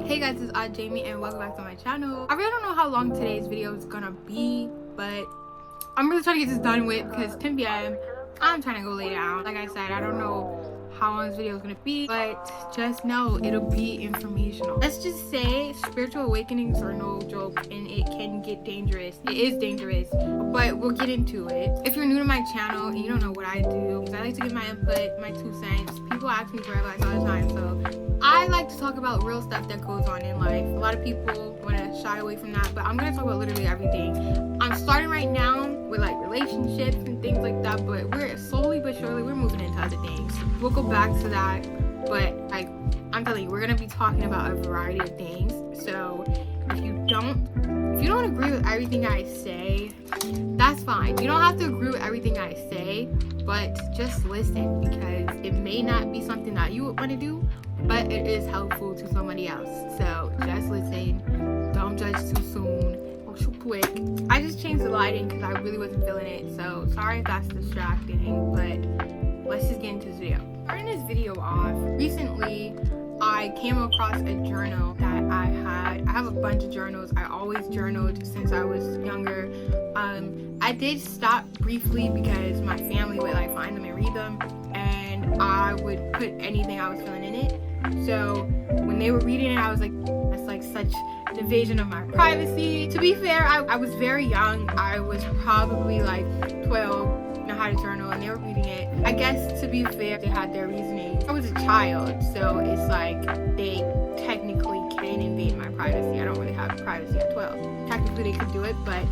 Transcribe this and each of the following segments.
Hey guys, it's Jamie and welcome back to my channel. I really don't know how long today's video is gonna be, but I'm really trying to get this done with because 10 p.m. I'm trying to go lay down. Like I said, I don't know how long this video is gonna be, but just know it'll be informational. Let's just say spiritual awakenings are no joke and it can get dangerous. It is dangerous, but we'll get into it. If you're new to my channel and you don't know what I do, because I like to give my input, my 2 cents. People ask me for advice all the time, so I like to talk about real stuff that goes on in life. A lot of people want to shy away from that, but I'm going to talk about literally everything. I'm starting right now with like relationships and things like that, but we're slowly but surely we're moving into other things. We'll go back to that, but like I'm telling you, we're going to be talking about a variety of things. So if you don't agree with everything I say, that's fine. You don't have to agree with everything I say, but just listen, because it may not be something that you would want to do, but it is helpful to somebody else. So just listen, don't judge too soon or too quick. I just changed the lighting because I really wasn't feeling it, so sorry if that's distracting, but let's just get into this video. Starting this video off, recently I came across a journal that I have a bunch of journals. I always journaled since I was younger. I did stop briefly because my family would like find them and read them, and I would put anything I was feeling in it. So when they were reading it, I was like, that's like such an invasion of my privacy. To be fair, I was very young. I was probably like 12, know how to journal, and they were reading it. I guess to be fair, they had their reasoning. I was a child, so it's like they technically can invade my privacy. I don't really have privacy at 12. Technically they could do it, but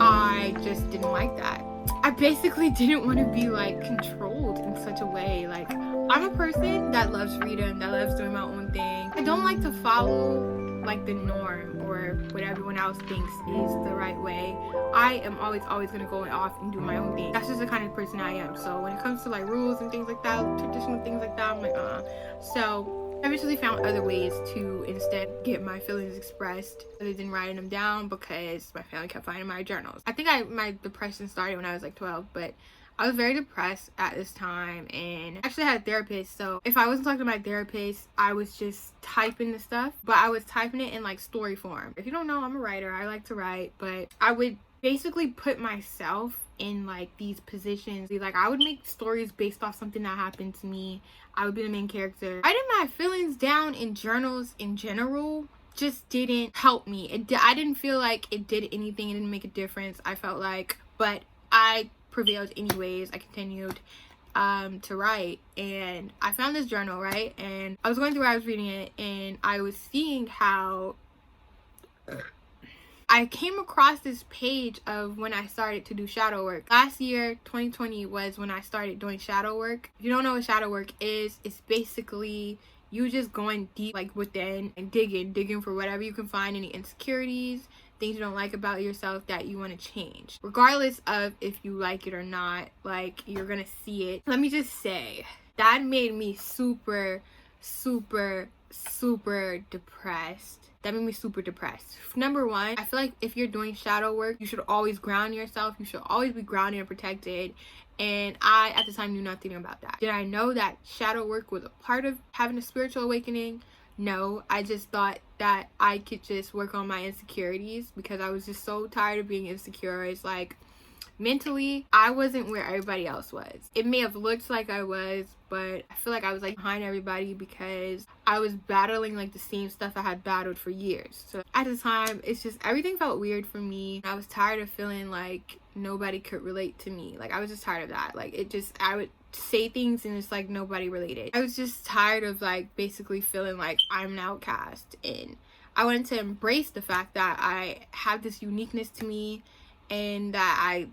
I just didn't like that. I basically didn't want to be like controlled in such a way. Like, I'm a person that loves freedom, that loves doing my own thing. I don't like to follow like the norm or what everyone else thinks is the right way. I am always gonna go off and do my own thing. That's just the kind of person I am. So when it comes to like rules and things like that, traditional things like that, I'm like So I eventually found other ways to instead get my feelings expressed other than writing them down, because my family kept finding my journals. I think my depression started when I was like 12, but I was very depressed at this time, and I actually had a therapist. So if I wasn't talking to my therapist, I was just typing the stuff, but I was typing it in like story form. If you don't know, I'm a writer. I like to write, but I would basically put myself in like these positions. Like, I would make stories based off something that happened to me. I would be the main character. Writing my feelings down in journals in general just didn't help me. I didn't feel like it did anything. It didn't make a difference, I felt like, but I prevailed anyways. I continued to write, and I found this journal, right? And I was going through, I was reading it, and I was seeing how I came across this page of when I started to do shadow work. Last year, 2020, was when I started doing shadow work. If you don't know what shadow work is, it's basically you just going deep like within and digging for whatever you can find, any insecurities, things you don't like about yourself that you want to change. Regardless of if you like it or not, like, you're gonna see it. Let me just say, that made me super depressed. That made me super depressed. Number one, I feel like if you're doing shadow work, you should always ground yourself. You should always be grounded and protected. And I, at the time, knew nothing about that. Did I know that shadow work was a part of having a spiritual awakening? No, I just thought that I could just work on my insecurities because I was just so tired of being insecure. It's like, mentally, I wasn't where everybody else was. It may have looked like I was, but I feel like I was like behind everybody because I was battling like the same stuff I had battled for years. So at the time, it's just everything felt weird for me. I was tired of feeling like nobody could relate to me. Like, I was just tired of that. Like, I would say things and it's like nobody related. I was just tired of like basically feeling like I'm an outcast, and I wanted to embrace the fact that I have this uniqueness to me and that I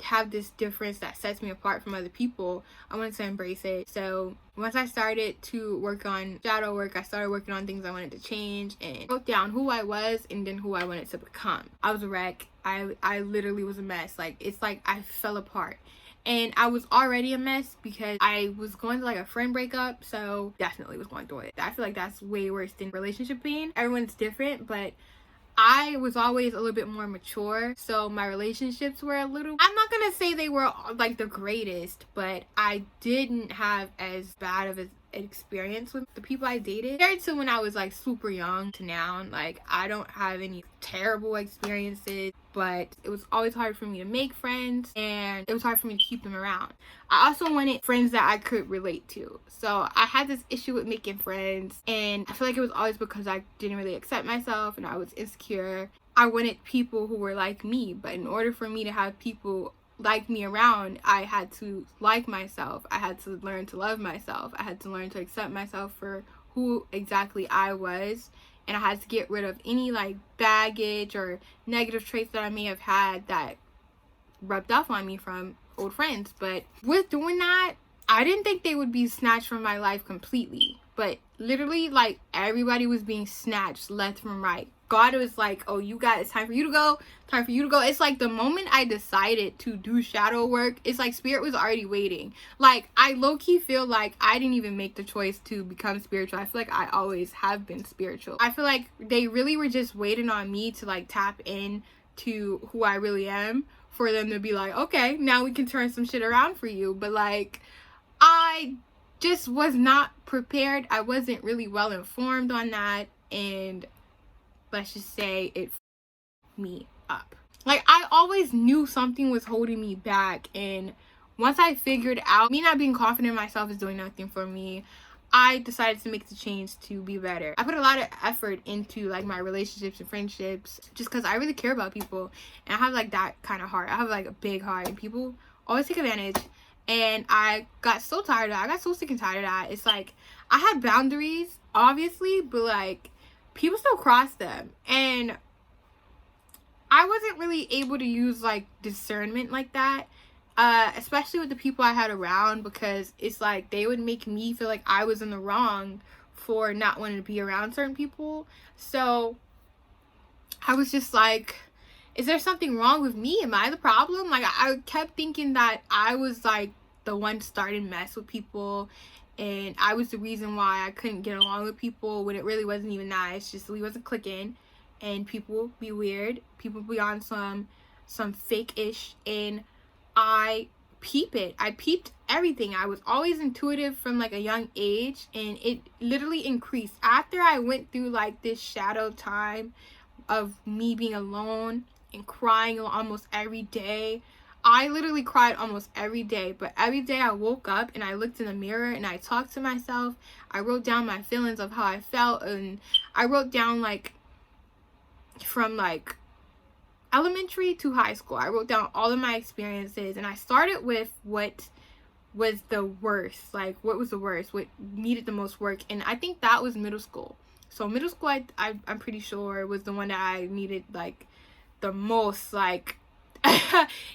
have this difference that sets me apart from other people. I wanted to embrace it. So once I started to work on shadow work, I started working on things I wanted to change and wrote down who I was and then who I wanted to become. I was a wreck. I literally was a mess. Like, it's like I fell apart. And I was already a mess because I was going through like a friend breakup, so definitely was going through it. I feel like that's way worse than relationship pain. Everyone's different, but I was always a little bit more mature, so my relationships were a little, I'm not gonna say they were like the greatest, but I didn't have as bad of experience with the people I dated compared to when I was like super young to now. Like, I don't have any terrible experiences, but it was always hard for me to make friends, and it was hard for me to keep them around. I also wanted friends that I could relate to, so I had this issue with making friends, and I feel like it was always because I didn't really accept myself and I was insecure. I wanted people who were like me, but in order for me to have people like me around, I had to like myself. I had to learn to love myself. I had to learn to accept myself for who exactly I was, and I had to get rid of any like baggage or negative traits that I may have had that rubbed off on me from old friends. But with doing that, I didn't think they would be snatched from my life completely, but literally, like, everybody was being snatched left from right. God was like, oh, you got, it's time for you to go, time for you to go. It's like the moment I decided to do shadow work, it's like spirit was already waiting. Like, I low-key feel like I didn't even make the choice to become spiritual. I feel like I always have been spiritual. I feel like they really were just waiting on me to like tap in to who I really am, for them to be like, okay, now we can turn some shit around for you. But like, I just was not prepared. I wasn't really well informed on that, and let's just say it f***ed me up. Like, I always knew something was holding me back, and once I figured out me not being confident in myself is doing nothing for me, I decided to make the change to be better. I put a lot of effort into like my relationships and friendships just because I really care about people, and I have like that kind of heart. I have like a big heart, and people always take advantage. And I got so tired of that. I got so sick and tired of that. It's like, I had boundaries, obviously, but like, people still cross them. And I wasn't really able to use like discernment like that, especially with the people I had around, because it's like they would make me feel like I was in the wrong for not wanting to be around certain people. So I was just like, is there something wrong with me? Am I the problem? Like, I kept thinking that I was like the one starting mess with people, and I was the reason why I couldn't get along with people, when it really wasn't even that. It's just we wasn't clicking, and people be weird, people be on some fake-ish, and I peep it. I peeped everything. I was always intuitive from like a young age, and it literally increased after I went through like this shadow time of me being alone and crying almost every day. I literally cried almost every day, but every day I woke up and I looked in the mirror and I talked to myself. I wrote down my feelings of how I felt, and I wrote down like from like elementary to high school. I wrote down all of my experiences, and I started with what was the worst, like what was the worst, what needed the most work, and I think that was middle school. So middle school, I'm pretty sure was the one that I needed like the most like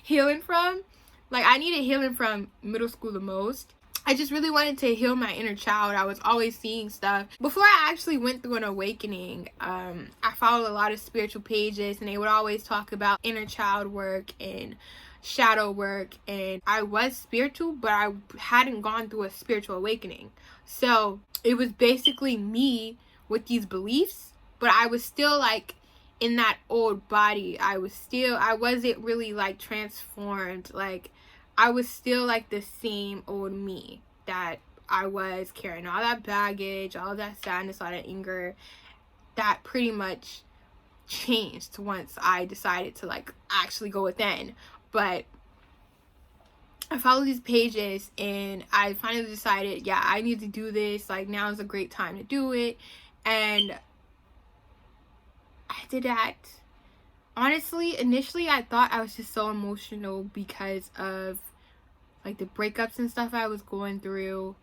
healing from. Like, I needed healing from middle school the most. I just really wanted to heal my inner child. I was always seeing stuff. Before I actually went through an awakening, I followed a lot of spiritual pages, and they would always talk about inner child work and shadow work, and I was spiritual, but I hadn't gone through a spiritual awakening. So it was basically me with these beliefs, but I was still like in that old body. I wasn't really like transformed. Like, I was still like the same old me that I was carrying all that baggage, all that sadness, all that anger. That pretty much changed once I decided to like actually go within. But I followed these pages, and I finally decided, yeah, I need to do this. Like, now is a great time to do it. And I did that. Honestly, initially I thought I was just so emotional because of like the breakups and stuff I was going through,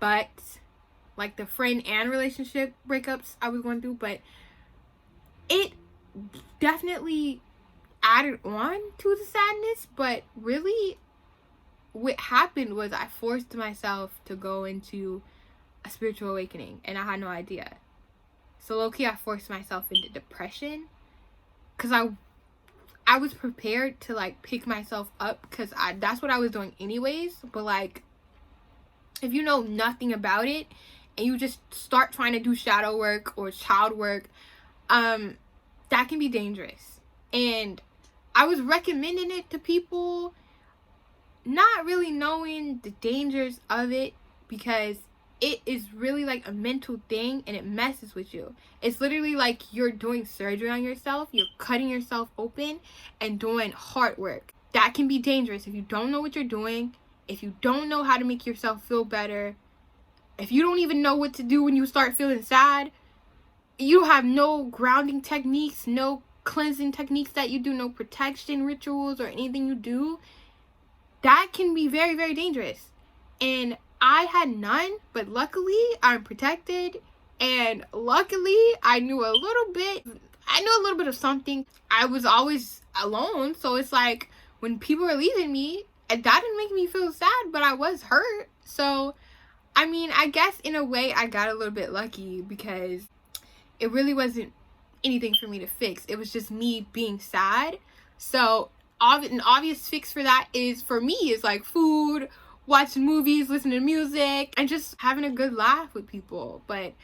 but like the friend and relationship breakups I was going through, but it definitely added on to the sadness. But really what happened was I forced myself to go into a spiritual awakening, and I had no idea. So low-key, I forced myself into depression because I was prepared to like pick myself up, because that's what I was doing anyways. But like, if you know nothing about it and you just start trying to do shadow work or child work, that can be dangerous. And I was recommending it to people, not really knowing the dangers of it, because it is really like a mental thing, and it messes with you. It's literally like you're doing surgery on yourself. You're cutting yourself open and doing hard work. That can be dangerous if you don't know what you're doing, if you don't know how to make yourself feel better, if you don't even know what to do when you start feeling sad, you have no grounding techniques, no cleansing techniques that you do, no protection rituals or anything you do, that can be very, very dangerous. And I had none, but luckily I'm protected, and luckily I knew a little bit of something. I was always alone, so it's like when people were leaving me, that didn't make me feel sad, but I was hurt. So I mean, I guess in a way I got a little bit lucky, because it really wasn't anything for me to fix. It was just me being sad. So an obvious fix for that is, for me, is like food, watching movies, listening to music, and just having a good laugh with people. But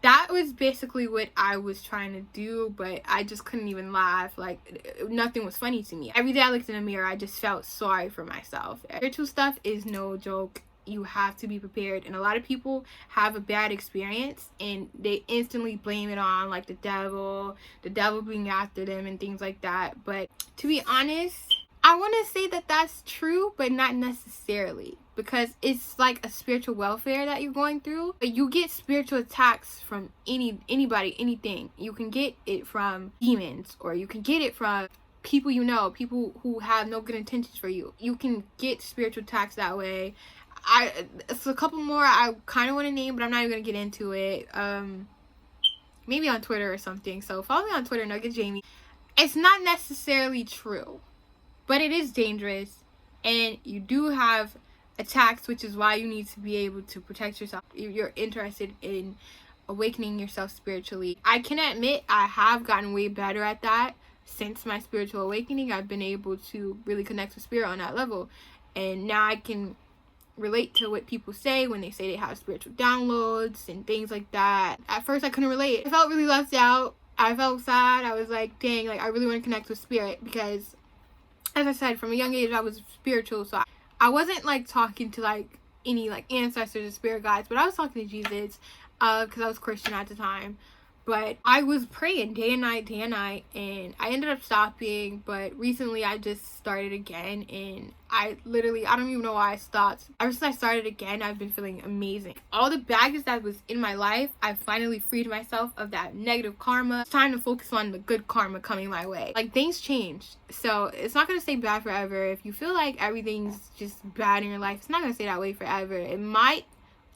that was basically what I was trying to do, but I just couldn't even laugh. Like, nothing was funny to me. Every day I looked in the mirror, I just felt sorry for myself. Spiritual stuff is no joke. You have to be prepared, and a lot of people have a bad experience and they instantly blame it on like the devil being after them and things like that. But to be honest, I want to say that that's true, but not necessarily, because it's like a spiritual welfare that you're going through. But you get spiritual attacks from anybody, anything. You can get it from demons, or you can get it from people you know, people who have no good intentions for you. You can get spiritual attacks that way. It's a couple more I kind of want to name, but I'm not even gonna get into it. Maybe on Twitter or something. So follow me on Twitter, Nugget Jamie. It's not necessarily true, but it is dangerous, and you do have attacks, which is why you need to be able to protect yourself if you're interested in awakening yourself spiritually. I can admit I have gotten way better at that since my spiritual awakening. I've been able to really connect with spirit on that level, and now I can relate to what people say when they say they have spiritual downloads and things like that. At first I couldn't relate. I felt really left out. I felt sad. I was like, dang, like I really want to connect with spirit, because as I said, from a young age I was spiritual. So I wasn't like talking to like any like ancestors or spirit guides, but I was talking to Jesus, because I was Christian at the time. But I was praying day and night, and I ended up stopping. But recently I just started again, and I don't even know why I stopped. Ever since I started again, I've been feeling amazing. All the baggage that was in my life, I finally freed myself of that negative karma. It's time to focus on the good karma coming my way. Like, things change, so it's not gonna stay bad forever. If you feel like everything's just bad in your life, it's not gonna stay that way forever. It might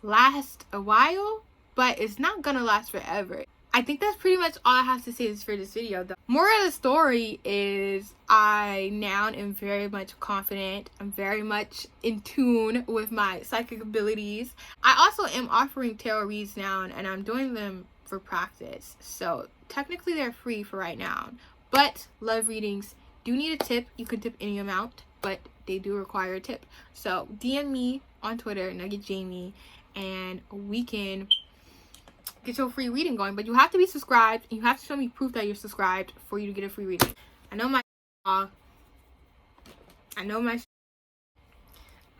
last a while, but it's not gonna last forever. I think that's pretty much all I have to say for this video, though. More of the story is I now am very much confident. I'm very much in tune with my psychic abilities. I also am offering tarot reads now, and I'm doing them for practice. So technically they're free for right now. But love readings do need a tip. You can tip any amount, but they do require a tip. So DM me on Twitter, Nugget Jamie, and we can get your free reading going. But you have to be subscribed, and you have to show me proof that you're subscribed for you to get a free reading. I'm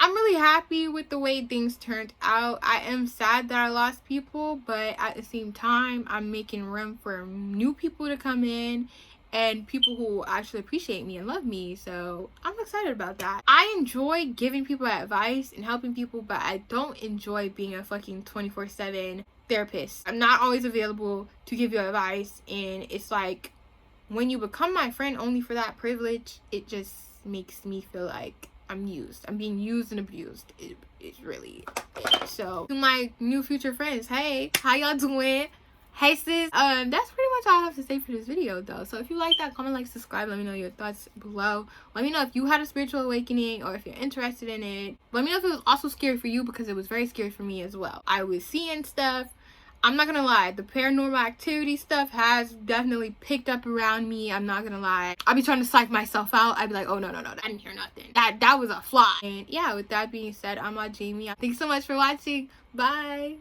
really happy with the way things turned out. I am sad that I lost people, but at the same time I'm making room for new people to come in, and people who actually appreciate me and love me. So I'm excited about that. I enjoy giving people advice and helping people, but I don't enjoy being a fucking 24/7 therapist. I'm not always available to give you advice, and it's like, when you become my friend only for that privilege, it just makes me feel like I'm being used and abused. It's really it. So to my new future friends, hey, how y'all doing? Hey sis. That's pretty much all I have to say for this video, though. So if you like that, comment, like, subscribe. Let me know your thoughts below. Let me know if you had a spiritual awakening, or if you're interested in it. Let me know if it was also scary for you, because it was very scary for me as well. I was seeing stuff. I'm not gonna lie, the paranormal activity stuff has definitely picked up around me. I'm not gonna lie. I'll be trying to psych myself out. I'd be like, oh no, I didn't hear nothing. That was a fly. And yeah, with that being said, I'm Jamie. Thanks so much for watching. Bye.